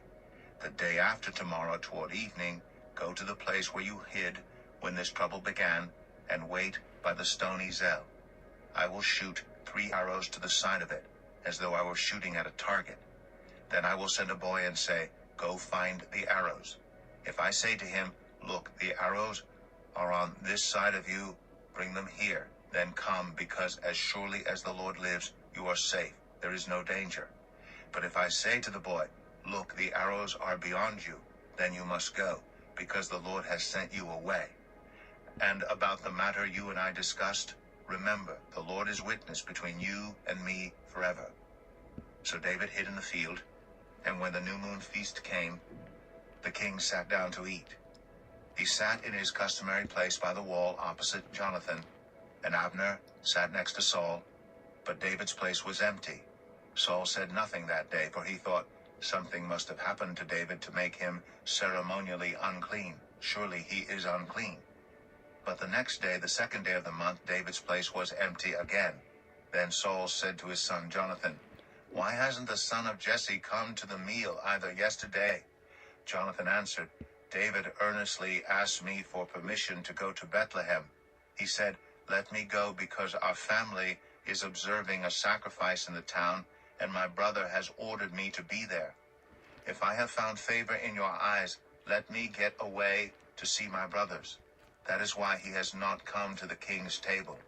The day after tomorrow, toward evening, go to the place where you hid when this trouble began, and wait by the stone Ezel. I will shoot 3 arrows to the side of it, as though I were shooting at a target. Then I will send a boy and say, Go find the arrows. If I say to him, Look, the arrows are on this side of you, bring them here. Then come, because as surely as the Lord lives, you are safe. There is no danger. But if I say to the boy, Look, the arrows are beyond you, then you must go, because the Lord has sent you away. And about the matter you and I discussed, remember, the Lord is witness between you and me forever. So David hid in the field, and when the new moon feast came, the king sat down to eat. He sat in his customary place by the wall opposite Jonathan, and Abner sat next to Saul, but David's place was empty. Saul said nothing that day, for he thought, Something must have happened to David to make him ceremonially unclean. Surely he is unclean. But the next day, the second day of the month, David's place was empty again. Then Saul said to his son Jonathan, Why hasn't the son of Jesse come to the meal either yesterday? Jonathan answered, David earnestly asked me for permission to go to Bethlehem. He said, Let me go, because our family is observing a sacrifice in the town, and my brother has ordered me to be there. If I have found favor in your eyes, let me get away to see my brothers. That is why he has not come to the king's table.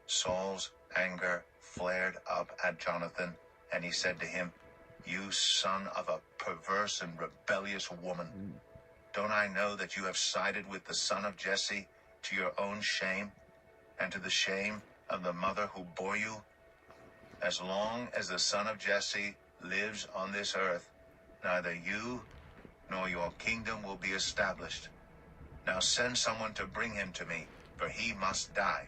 Saul's anger flared up at Jonathan, and he said to him, You son of a perverse and rebellious woman, don't I know that you have sided with the son of Jesse to your own shame, and to the shame of the mother who bore you? As long as the son of Jesse lives on this earth, neither you nor your kingdom will be established. Now send someone to bring him to me, for he must die.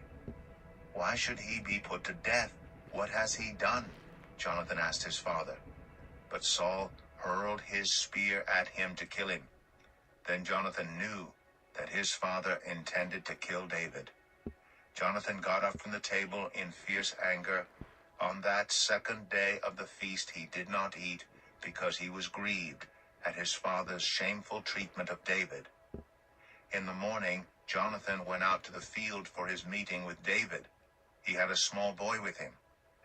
Why should he be put to death? What has he done? Jonathan asked his father. But Saul hurled his spear at him to kill him. Then Jonathan knew that his father intended to kill David. Jonathan got up from the table in fierce anger. On that second day of the feast he did not eat, because he was grieved at his father's shameful treatment of David. In the morning, Jonathan went out to the field for his meeting with David. He had a small boy with him,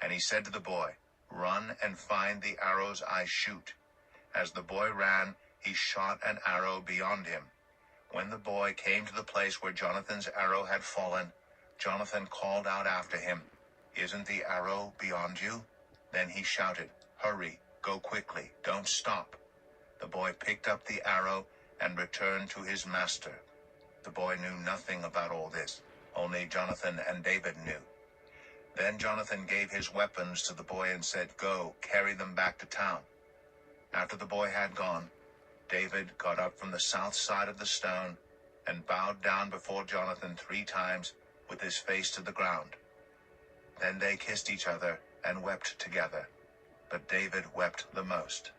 and he said to the boy, Run and find the arrows I shoot. As the boy ran, he shot an arrow beyond him. When the boy came to the place where Jonathan's arrow had fallen, Jonathan called out after him, Isn't the arrow beyond you? Then he shouted, Hurry, go quickly, don't stop. The boy picked up the arrow and returned to his master. The boy knew nothing about all this, only Jonathan and David knew. Then Jonathan gave his weapons to the boy and said, Go, carry them back to town. After the boy had gone, David got up from the south side of the stone and bowed down before Jonathan 3 times with his face to the ground. Then they kissed each other and wept together, but David wept the most.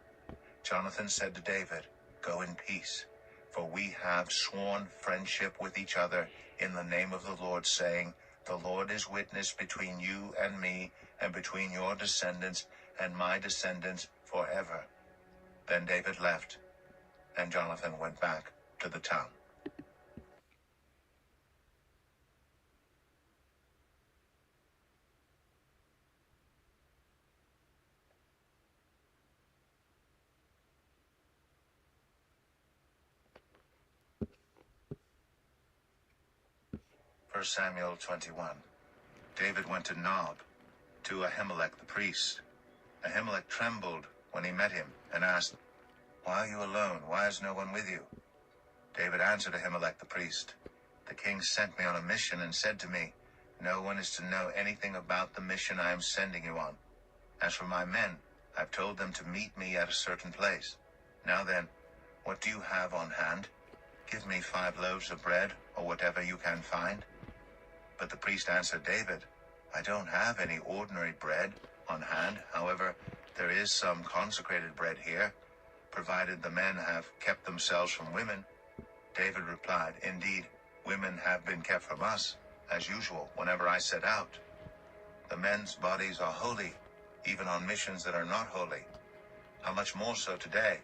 Jonathan said to David, Go in peace, for we have sworn friendship with each other in the name of the Lord, saying, The Lord is witness between you and me, and between your descendants and my descendants forever. Then David left, and Jonathan went back to the town. First Samuel 21. David went to Nob, to Ahimelech the priest, Ahimelech trembled when he met him and asked, "Why are you alone? Why is no one with you?" David answered Ahimelech the priest, "The king sent me on a mission and said to me, 'No one is to know anything about the mission I am sending you on. As for my men, I've told them to meet me at a certain place. Now then, what do you have on hand? Give me 5 loaves of bread, or whatever you can find.' But the priest answered David, 'I don't have any ordinary bread on hand. However, there is some consecrated bread here, provided the men have kept themselves from women.' David replied, 'Indeed, women have been kept from us, as usual, whenever I set out. The men's bodies are holy, even on missions that are not holy. How much more so today?'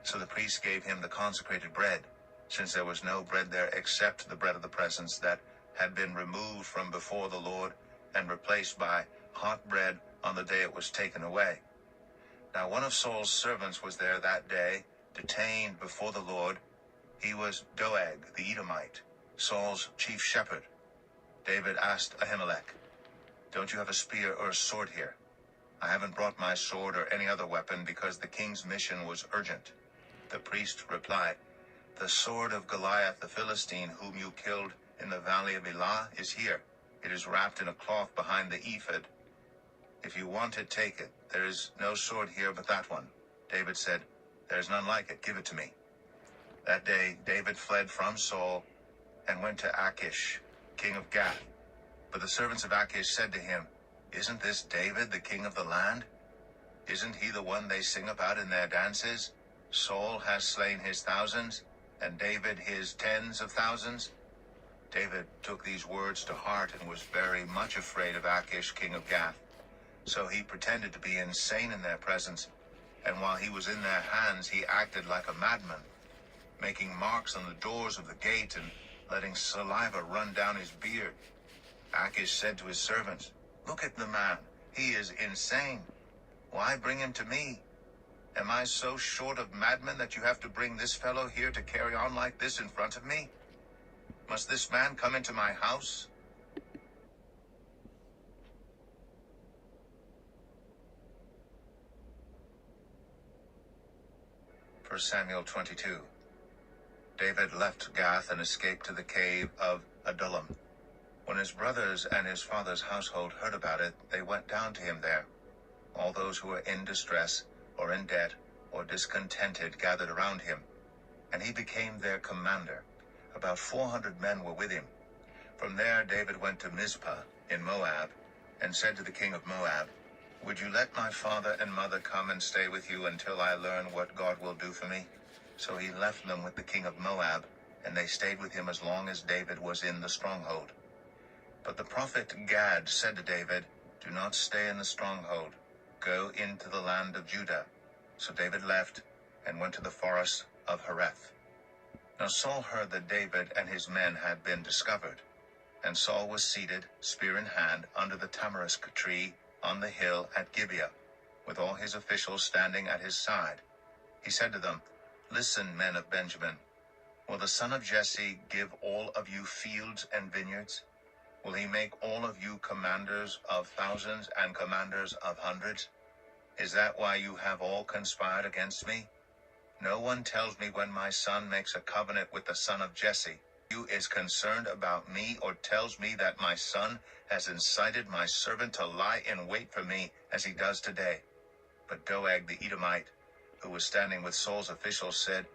So the priest gave him the consecrated bread, since there was no bread there except the bread of the presence that had been removed from before the Lord and replaced by hot bread on the day it was taken away. Now one of Saul's servants was there that day, detained before the Lord. He was Doeg the Edomite, Saul's chief shepherd. David asked Ahimelech, 'Don't you have a spear or a sword here?' 'I haven't brought my sword or any other weapon because the king's mission was urgent.' The priest replied, 'The sword of Goliath the Philistine, whom you killed in the valley of Elah, is here. It is wrapped in a cloth behind the ephod. If you want it, take it. There is no sword here but that one.' David said, 'There is none like it. Give it to me.' That day David fled from Saul and went to Achish, king of Gath. But the servants of Achish said to him, 'Isn't this David, the king of the land? Isn't he the one they sing about in their dances? Saul has slain his thousands, and David his tens of thousands.' David took these words to heart and was very much afraid of Achish, king of Gath. So he pretended to be insane in their presence, and while he was in their hands, he acted like a madman, making marks on the doors of the gate and letting saliva run down his beard. Achish said to his servants, 'Look at the man. He is insane. Why bring him to me? Am I so short of madmen that you have to bring this fellow here to carry on like this in front of me? Must this man come into my house?' For Samuel 22. David left Gath and escaped to the cave of Adullam. When his brothers and his father's household heard about it, they went down to him there. All those who were in distress, or in debt, or discontented gathered around him, and he became their commander. About 400 men were with him. From there David went to Mizpah in Moab, and said to the king of Moab, 'Would you let my father and mother come and stay with you until I learn what God will do for me?' So he left them with the king of Moab, and they stayed with him as long as David was in the stronghold. But the prophet Gad said to David, 'Do not stay in the stronghold. Go into the land of Judah.' So David left and went to the forest of Hereth. Now Saul heard that David and his men had been discovered, and Saul was seated, spear in hand, under the tamarisk tree on the hill at Gibeah, with all his officials standing at his side. He said to them, 'Listen, men of Benjamin, will the son of Jesse give all of you fields and vineyards? Will he make all of you commanders of thousands and commanders of hundreds? Is that why you have all conspired against me? No one tells me when my son makes a covenant with the son of Jesse, who is concerned about me, or tells me that my son has incited my servant to lie in wait for me as he does today.' But Doeg the Edomite, who was standing with Saul's officials, said,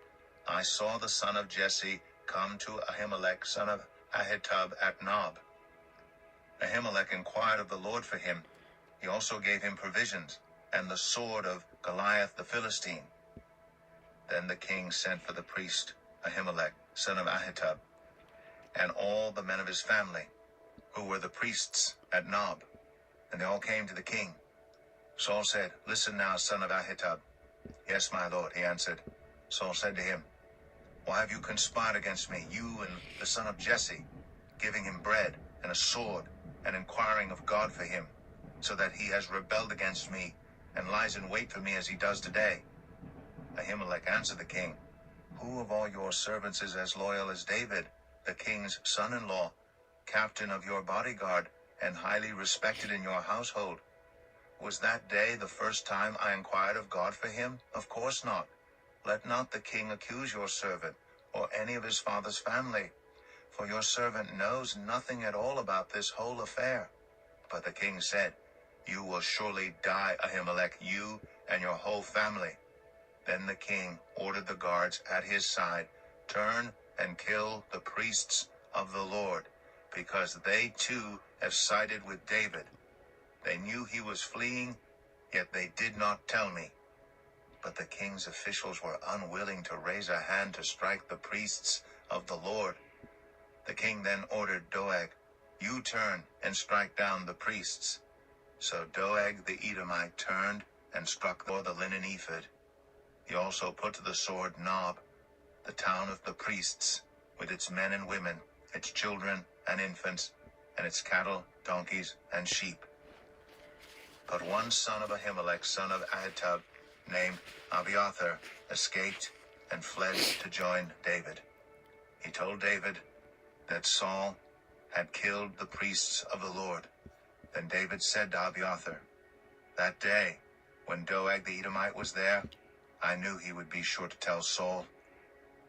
'I saw the son of Jesse come to Ahimelech, son of Ahitub, at Nob. Ahimelech inquired of the Lord for him. He also gave him provisions, and the sword of Goliath the Philistine.' Then the king sent for the priest Ahimelech, son of Ahitub, and all the men of his family, who were the priests at Nob, and they all came to the king. Saul said, 'Listen now, son of Ahitub.' 'Yes, my lord,' he answered. Saul said to him, 'Why have you conspired against me, you and the son of Jesse, giving him bread and a sword, and inquiring of God for him, so that he has rebelled against me, and lies in wait for me as he does today?' Ahimelech answered the king, 'Who of all your servants is as loyal as David, the king's son-in-law, captain of your bodyguard, and highly respected in your household? Was that day the first time I inquired of God for him? Of course not. Let not the king accuse your servant, or any of his father's family, for your servant knows nothing at all about this whole affair. But the king said, You will surely die, Ahimelech, you and your whole family. Then the king ordered the guards at his side, Turn and kill the priests of the Lord, because they too have sided with David. They knew he was fleeing, yet they did not tell me. But the king's officials were unwilling to raise a hand to strike the priests of the Lord. The king then ordered Doeg, You turn and strike down the priests. So Doeg the Edomite turned and struck the linen ephod. He also put to the sword Nob, the town of the priests, with its men and women, its children and infants, and its cattle, donkeys, and sheep. But one son of Ahimelech, son of Ahitub, named Abiathar, escaped and fled to join David. He told David that Saul had killed the priests of the Lord. Then David said to Abiathar, That day, when Doeg the Edomite was there, I knew he would be sure to tell Saul,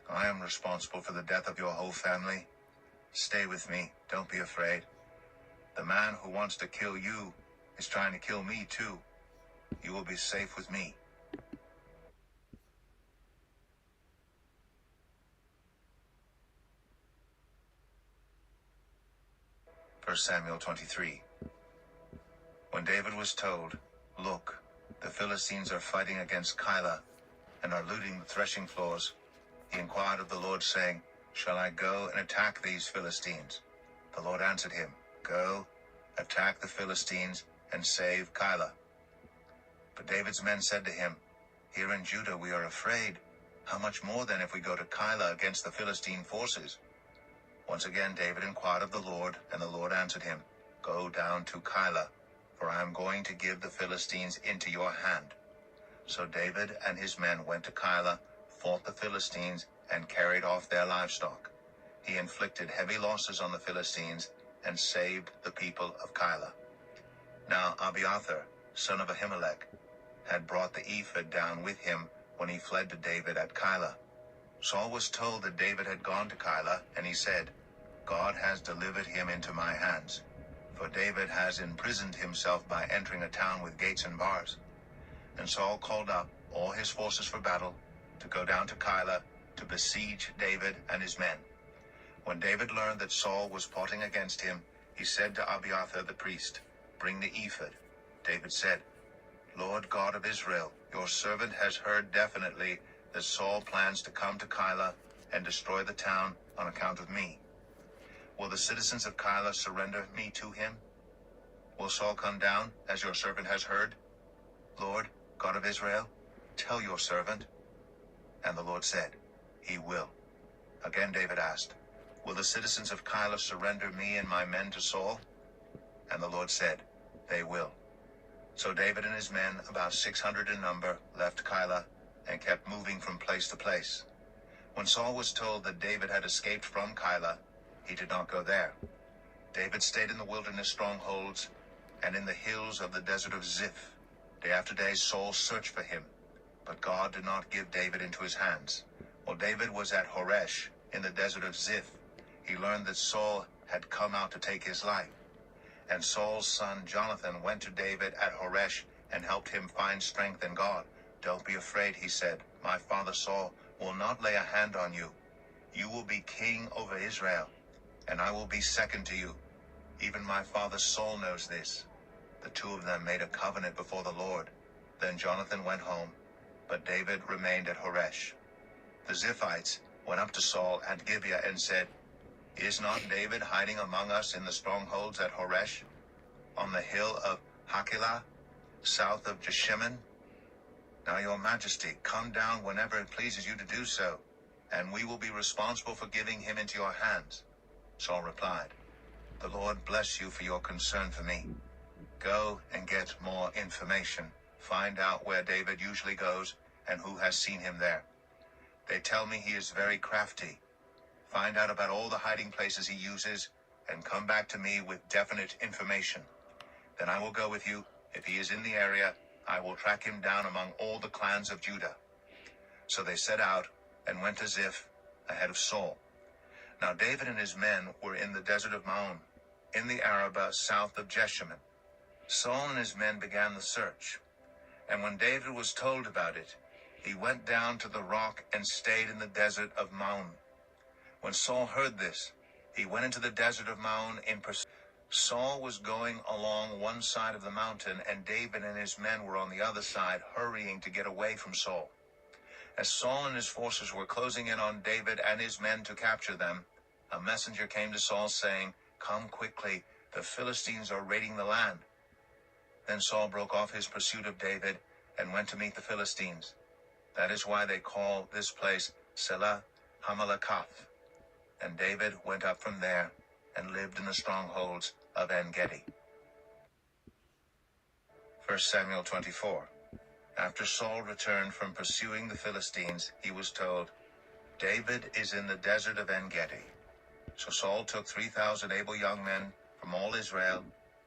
I am responsible for the death of your whole family. Stay with me, don't be afraid. The man who wants to kill you is trying to kill me too. You will be safe with me. 1 Samuel 23. When David was told, Look, the Philistines are fighting against Keilah and are looting the threshing floors, he inquired of the Lord, saying, Shall I go and attack these Philistines? The Lord answered him, Go, attack the Philistines and save Keilah. But David's men said to him, Here in Judah we are afraid. How much more then if we go to Keilah against the Philistine forces? Once again David inquired of the Lord, and the Lord answered him, Go down to Keilah, for I am going to give the Philistines into your hand. So David and his men went to Keilah, fought the Philistines, and carried off their livestock. He inflicted heavy losses on the Philistines and saved the people of Keilah. Now Abiathar, son of Ahimelech, had brought the ephod down with him when he fled to David at Keilah. Saul was told that David had gone to Keilah, and he said, God has delivered him into my hands, for David has imprisoned himself by entering a town with gates and bars. And Saul called up all his forces for battle to go down to Keilah to besiege David and his men. When David learned that Saul was plotting against him, he said to Abiathar the priest, Bring the ephod. David said, Lord God of Israel, your servant has heard definitely that Saul plans to come to Keilah and destroy the town on account of me. Will the citizens of Keilah surrender me to him? Will Saul come down, as your servant has heard? Lord, God of Israel, tell your servant. And the Lord said, He will. Again David asked, Will the citizens of Keilah surrender me and my men to Saul? And the Lord said, They will. So David and his men, about 600 in number, left Keilah and kept moving from place to place. When Saul was told that David had escaped from Keilah, he did not go there. David stayed in the wilderness strongholds and in the hills of the desert of Ziph. Day after day Saul searched for him, but God did not give David into his hands. While David was at Horesh in the desert of Ziph, he learned that Saul had come out to take his life. And Saul's son Jonathan went to David at Horesh and helped him find strength in God. Don't be afraid, he said. My father Saul will not lay a hand on you. You will be king over Israel, and I will be second to you. Even my father Saul knows this. The two of them made a covenant before the Lord. Then Jonathan went home, but David remained at Horesh. The Ziphites went up to Saul at Gibeah and said, Is not David hiding among us in the strongholds at Horesh, on the hill of Hakilah, south of Jeshimon? Now, your majesty, come down whenever it pleases you to do so, and we will be responsible for giving him into your hands. Saul replied, The Lord bless you for your concern for me. Go and get more information. Find out where David usually goes and who has seen him there. They tell me he is very crafty. Find out about all the hiding places he uses and come back to me with definite information. Then I will go with you If he is in the area, I will track him down among all the clans of Judah." So they set out and went to Ziph ahead of Saul. Now David and his men were in the desert of Maon, in the Arabah south of Jeshimon. Saul and his men began the search. And when David was told about it, he went down to the rock and stayed in the desert of Maon. When Saul heard this, he went into the desert of Maon in pursuit. Saul was going along one side of the mountain, and David and his men were on the other side, hurrying to get away from Saul. As Saul and his forces were closing in on David and his men to capture them, a messenger came to Saul saying, "Come quickly, the Philistines are raiding the land." Then Saul broke off his pursuit of David and went to meet the Philistines. That is why they call this place Selah Hamalekath. And David went up from there and lived in the strongholds of En-Gedi. 1 Samuel 24. After Saul returned from pursuing the Philistines, he was told, "David is in the desert of En-Gedi." So Saul took 3,000 able young men from all Israel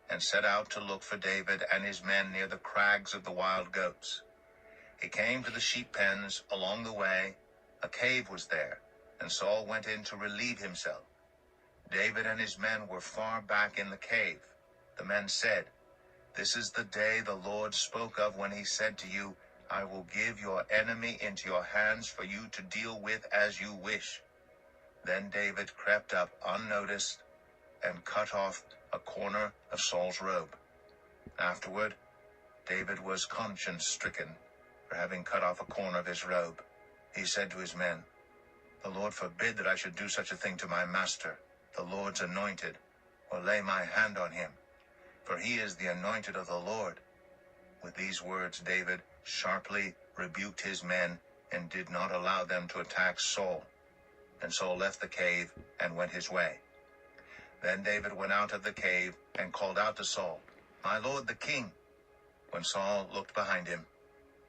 and set out to look for David and his men near the crags of the wild goats. He came to the sheep pens along the way. A cave was there, and Saul went in to relieve himself. David and his men were far back in the cave. The men said, "This is the day the Lord spoke of when he said to you, 'I will give your enemy into your hands for you to deal with as you wish.'" Then David crept up unnoticed and cut off a corner of Saul's robe. Afterward, David was conscience-stricken for having cut off a corner of his robe. He said to his men, "The Lord forbid that I should do such a thing to my master, the Lord's anointed, or lay my hand on him, for he is the anointed of the Lord." With these words, David sharply rebuked his men and did not allow them to attack Saul. And Saul left the cave and went his way. Then David went out of the cave and called out to Saul, "My lord the king." When Saul looked behind him,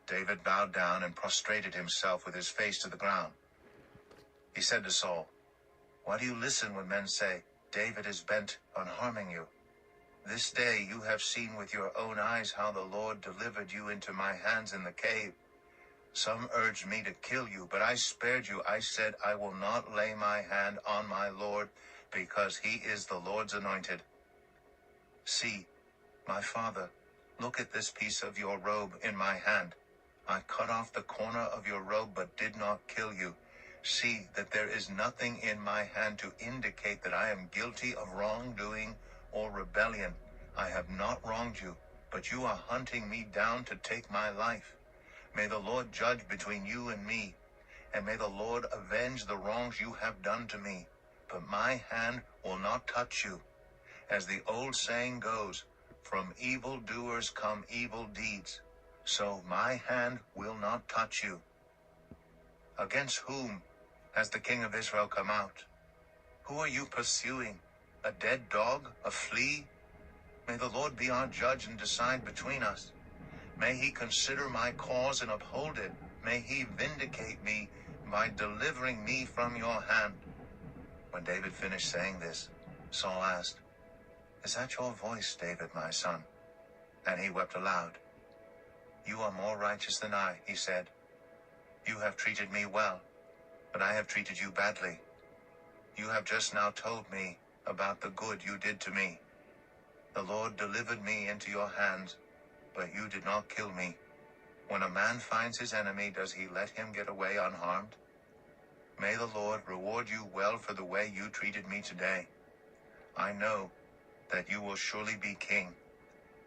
David bowed down and prostrated himself with his face to the ground. He said to Saul, "Why do you listen when men say, 'David is bent on harming you'? This day you have seen with your own eyes how the Lord delivered you into my hands in the cave. Some urged me to kill you, but I spared you. I said, 'I will not lay my hand on my Lord, because he is the Lord's anointed.' See, my father, look at this piece of your robe in my hand. I cut off the corner of your robe, but did not kill you. See that there is nothing in my hand to indicate that I am guilty of wrongdoing or rebellion. I have not wronged you, but you are hunting me down to take my life. May the Lord judge between you and me, and may the Lord avenge the wrongs you have done to me. But my hand will not touch you. As the old saying goes, 'From evildoers come evil deeds.' So my hand will not touch you. Against whom has the king of Israel come out? Who are you pursuing? A dead dog? A flea? May the Lord be our judge and decide between us. May he consider my cause and uphold it. May he vindicate me by delivering me from your hand." When David finished saying this, Saul asked, "Is that your voice, David, my son?" And he wept aloud. "You are more righteous than I," he said. "You have treated me well, but I have treated you badly. You have just now told me about the good you did to me. The Lord delivered me into your hands, but you did not kill me. When a man finds his enemy, does he let him get away unharmed? May the Lord reward you well for the way you treated me today. I know that you will surely be king,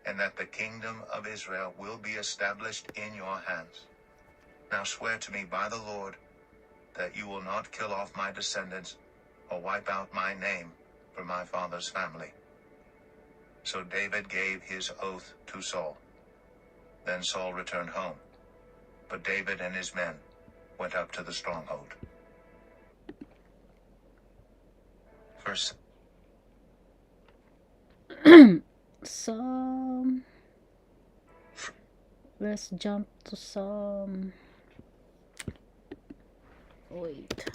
and that the kingdom of Israel will be established in your hands. Now swear to me by the Lord that you will not kill off my descendants or wipe out my name from my father's family." So David gave his oath to Saul. Then Saul returned home, but David and his men went up to the stronghold. Verse Psalm. Let's jump to Psalm. Wait.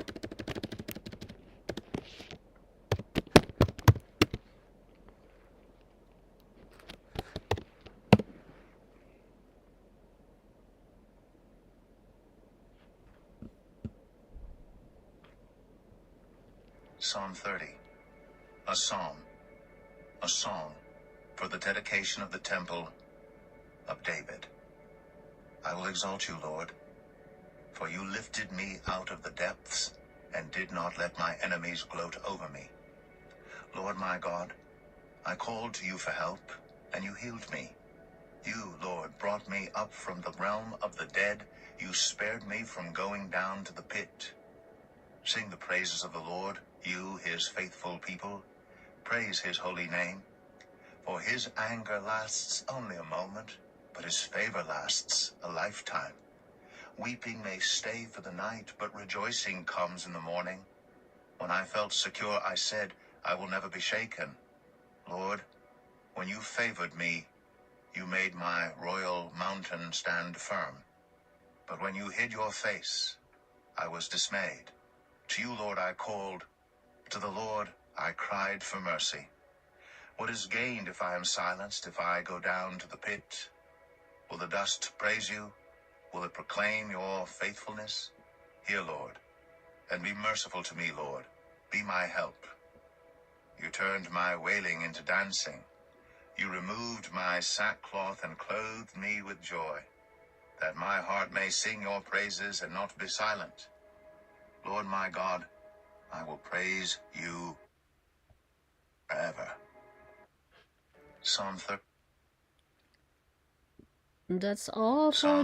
Psalm 30. A psalm, a song for the dedication of the temple of David. I will exalt you, Lord, for you lifted me out of the depths and did not let my enemies gloat over me. Lord my God, I called to you for help, and you healed me. You, Lord, brought me up from the realm of the dead. You spared me from going down to the pit. Sing the praises of the Lord, you, his faithful people. Praise his holy name. For his anger lasts only a moment, but his favor lasts a lifetime. Weeping may stay for the night, but rejoicing comes in the morning. When I felt secure, I said, I will never be shaken. Lord, when you favored me, you made my royal mountain stand firm. But when you hid your face, I was dismayed. To you, Lord, I called. To the Lord, I cried for mercy. What is gained if I am silenced, if I go down to the pit? Will the dust praise you? Will it proclaim your faithfulness? Hear, Lord, and be merciful to me, Lord. Be my help. You turned my wailing into dancing. You removed my sackcloth and clothed me with joy, that my heart may sing your praises and not be silent. Lord my God, I will praise you forever. Psalm 30. That's all for Psalm